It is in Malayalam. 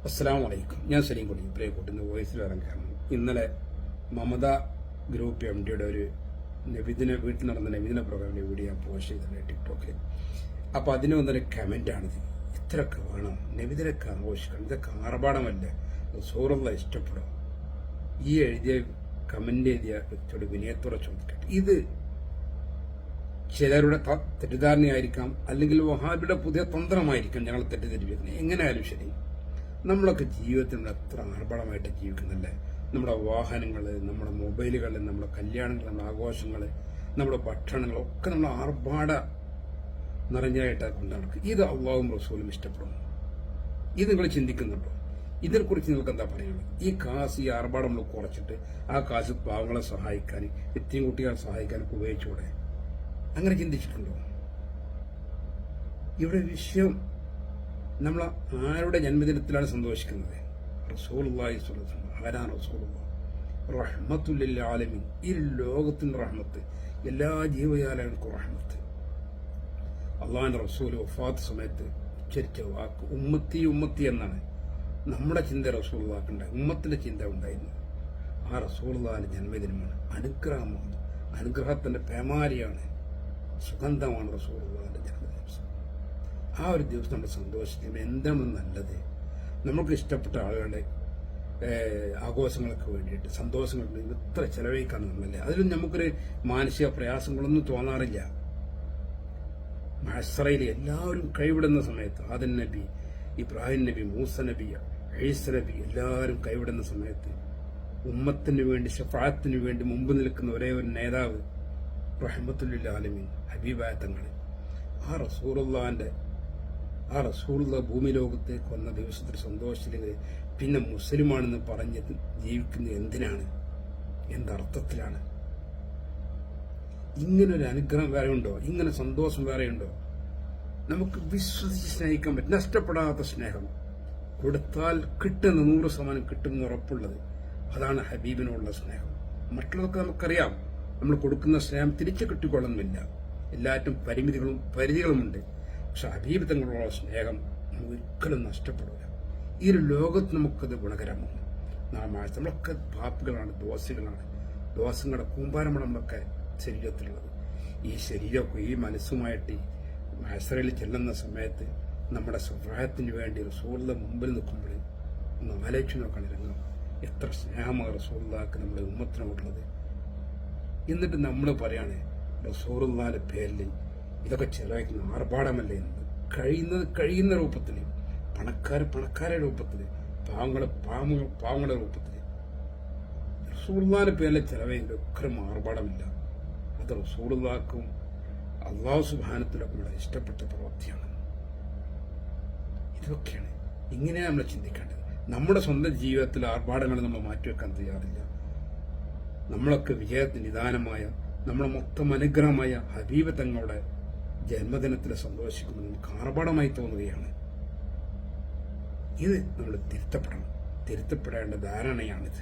അസ്സലാമു അലൈക്കും. ഞാൻ സലീം കൊടി പ്രിയക്കൂട്ടുന്ന വോയിസിൽ ഇറങ്ങുകയാണ്. ഇന്നലെ മമത ഗ്രൂപ്പ് MDയുടെ ഒരു വീട്ടിൽ നടന്ന നബിദിന പ്രോഗ്രാമിന്റെ വീഡിയോ ഞാൻ പോസ്റ്റ് ചെയ്തിട്ടുണ്ട് ടിക്ടോക്കിൽ. അപ്പോൾ അതിന് വന്നൊരു കമന്റാണിത്. ഇത്രയൊക്കെ വേണം നബിദിനൊക്കെ ആഘോഷിക്കണം, ഇതൊക്കെ ആർഭാടമല്ലേ, റസൂലുള്ളാഹി ഇഷ്ടപ്പെടും. ഈ കമന്റ് എഴുതിയ വ്യക്തിയോട് വിനയത്തോടെ ചോദിക്കട്ടെ, ഇത് ചിലരുടെ തെറ്റിദ്ധാരണയായിരിക്കാം, അല്ലെങ്കിൽ വഹാബിയുടെ പുതിയ തന്ത്രമായിരിക്കാം ഞങ്ങൾ തെറ്റിദ്ധരിപ്പിക്കുന്നത്. എങ്ങനെയായാലും ശരി, നമ്മളൊക്കെ ജീവിതത്തിൽ എത്ര ആർഭാടമായിട്ട് ജീവിക്കുന്നില്ലേ. നമ്മുടെ വാഹനങ്ങൾ, നമ്മുടെ മൊബൈലുകൾ, നമ്മുടെ കല്യാണങ്ങൾ, നമ്മുടെ ആഘോഷങ്ങൾ, നമ്മുടെ ഭക്ഷണങ്ങളൊക്കെ നമ്മൾ ആർഭാട നിറഞ്ഞായിട്ടാണ് കൊണ്ടു നടക്കുക. ഇത് അള്ളാഹും റസൂലും ഇഷ്ടപ്പെടുന്നു. ഇത് നിങ്ങൾ ചിന്തിക്കുന്നുണ്ടോ? ഇതിനെക്കുറിച്ച് നിങ്ങൾക്ക് എന്താ പറയുന്നത്? ഈ കാശ്, ഈ ആർഭാടം നമ്മൾ കുറച്ചിട്ട് ആ കാശ് പാവങ്ങളെ സഹായിക്കാൻ, എത്തിയും കുട്ടികളെ സഹായിക്കാനൊക്കെ ഉപയോഗിച്ചുകൂടെ? അങ്ങനെ ചിന്തിച്ചിട്ടുണ്ടോ? ഇവിടെ വിഷയം നമ്മൾ ആരുടെ ജന്മദിനത്തിലാണ് സന്തോഷിക്കുന്നത്? റസൂലുള്ളാഹി സ്വല്ലല്ലാഹു അലൈഹി വസല്ലം. ആരാണ് റസൂലുള്ളാഹി? റഹ്മത്തുൽ ലിൽ ആലമീൻ. ഈ ലോകത്തിന്റെ റഹ്മത്ത്, എല്ലാ ജീവജാലങ്ങൾക്കും റഹ്മത്ത്. അള്ളാഹുവിന്റെ റസൂൽ വഫാത്ത് സമയത്ത് ഉച്ചരിച്ച വാക്ക് ഉമ്മത്തി ഉമ്മത്തി എന്നാണ്. നമ്മുടെ ചിന്ത റസൂലുള്ളാഹിന്റെ ഉമ്മത്തിന്റെ ചിന്ത ഉണ്ടായിരുന്നു. ആ റസൂലുള്ളാഹിന്റെ ജന്മദിനമാണ്, അനുഗ്രഹമാണ്, അനുഗ്രഹത്തിന്റെ പേമാരിയാണ്, സുഗന്ധമാണ് റസൂലുള്ളാഹിന്റെ ജന്മദിനം. ആ ഒരു ദിവസം നമ്മൾ സന്തോഷിക്കുമ്പോൾ എന്താണ് നല്ലത്? നമുക്ക് ഇഷ്ടപ്പെട്ട ആളുകളുടെ ആഘോഷങ്ങൾക്ക് വേണ്ടിയിട്ട്, സന്തോഷങ്ങൾക്ക് വേണ്ടി ഇത്ര ചെലവഴിക്കാൻ നമ്മളല്ലേ. അതിലും നമുക്കൊരു മാനസിക പ്രയാസങ്ങളൊന്നും തോന്നാറില്ല. മഹ്ശറയിൽ എല്ലാവരും കൈവിടുന്ന സമയത്ത്, ആദം നബി, ഇബ്രാഹിം നബി, മൂസ നബി, ഈസ നബി എല്ലാവരും കൈവിടുന്ന സമയത്ത് ഉമ്മത്തിന് വേണ്ടി, ശഫാഅത്തിന് വേണ്ടി മുമ്പ് നിൽക്കുന്ന ഒരേ ഒരു നേതാവ് റഹ്മത്തുൽ ലിൽ ആലമീൻ ഹബീബായ തങ്ങൾ. ആ റസൂലുള്ള ഭൂമി ലോകത്തേക്ക് വന്ന ദിവസത്തിൽ സന്തോഷത്തിലേക്ക് പിന്നെ മുസ്ലിമാണെന്ന് പറഞ്ഞ് ജീവിക്കുന്നത് എന്തിനാണ്? എന്തർത്ഥത്തിലാണ്? ഇങ്ങനൊരു അനുഗ്രഹം വേറെ ഉണ്ടോ? ഇങ്ങനെ സന്തോഷം വേറെ ഉണ്ടോ? നമുക്ക് വിശ്വസിച്ച് സ്നേഹിക്കാൻ പറ്റും. നഷ്ടപ്പെടാത്ത സ്നേഹം, കൊടുത്താൽ കിട്ടുന്ന 100% കിട്ടുമെന്ന് ഉറപ്പുള്ളത്, അതാണ് ഹബീബിനോടുള്ള സ്നേഹം. മറ്റുള്ളതൊക്കെ നമുക്കറിയാം, നമ്മൾ കൊടുക്കുന്ന സ്നേഹം തിരിച്ചു കിട്ടിക്കൊള്ളുന്നില്ല. എല്ലാറ്റും പരിധികളുമുണ്ട്. പക്ഷെ ഹബീബ് തങ്ങളുള്ള സ്നേഹം ഒരിക്കലും നഷ്ടപ്പെടില്ല. ഈ ഒരു ലോകത്ത് നമുക്കത് ഗുണകരമാണ്. നമ്മളൊക്കെ പാപ്പികളാണ്, ദോഷങ്ങളുടെ കൂമ്പാരമാണ് നമ്മളൊക്കെ ശരീരത്തിലുള്ളത്. ഈ ശരീരമൊക്കെ ഈ മനസ്സുമായിട്ട് മഹ്ശറയിൽ ചെല്ലുന്ന സമയത്ത് നമ്മുടെ സ്വഭാവത്തിന് വേണ്ടി റസൂലുള്ളാഹിന്റെ മുമ്പിൽ നിൽക്കുമ്പോൾ ഒന്ന് ആലോചിച്ച് നോക്കണം രംഗം. എത്ര സ്നേഹമാണ് റസൂലുള്ളാഹിക്ക് നമ്മുടെ ഉമ്മത്തിനോടുള്ളത്. എന്നിട്ട് നമ്മൾ പറയാണ് റസൂലുള്ളാഹിന്റെ പേരിൽ ഇതൊക്കെ ചെലവഴിക്കുന്ന ആർഭാടമല്ലേ എന്നത്. കഴിയുന്ന രൂപത്തിൽ, പണക്കാരെ രൂപത്തിൽ, പാവങ്ങളുടെ രൂപത്തിൽ റസൂലുള്ളാഹിന്റെ പേരിൽ ചെലവഴിക്കുന്ന ഒക്കലും ആർഭാടമില്ല. അത് റസൂലുള്ളാഹിക്കും അല്ലാഹു സുബ്ഹാനഹു വ ഇഷ്ടപ്പെട്ട പ്രവൃത്തിയാണ്. ഇതൊക്കെയാണ് ഇങ്ങനെയാണ് നമ്മൾ ചിന്തിക്കേണ്ടത്. നമ്മുടെ സ്വന്തം ജീവിതത്തിൽ ആർഭാടങ്ങൾ നമ്മൾ മാറ്റിവെക്കാൻ തയ്യാറില്ല. നമ്മളൊക്കെ വിജയത്തിന് നിദാനമായ, നമ്മുടെ മൊത്തം അനുഗ്രഹമായ ഹബീബ് തങ്ങളുടെ ജന്മദിനത്തിൽ സന്തോഷിക്കുമ്പോൾ നമുക്ക് ആർഭാടമായി തോന്നുകയാണ്. ഇത് നമ്മൾ തിരുത്തപ്പെടേണ്ട ധാരണയാണിത്.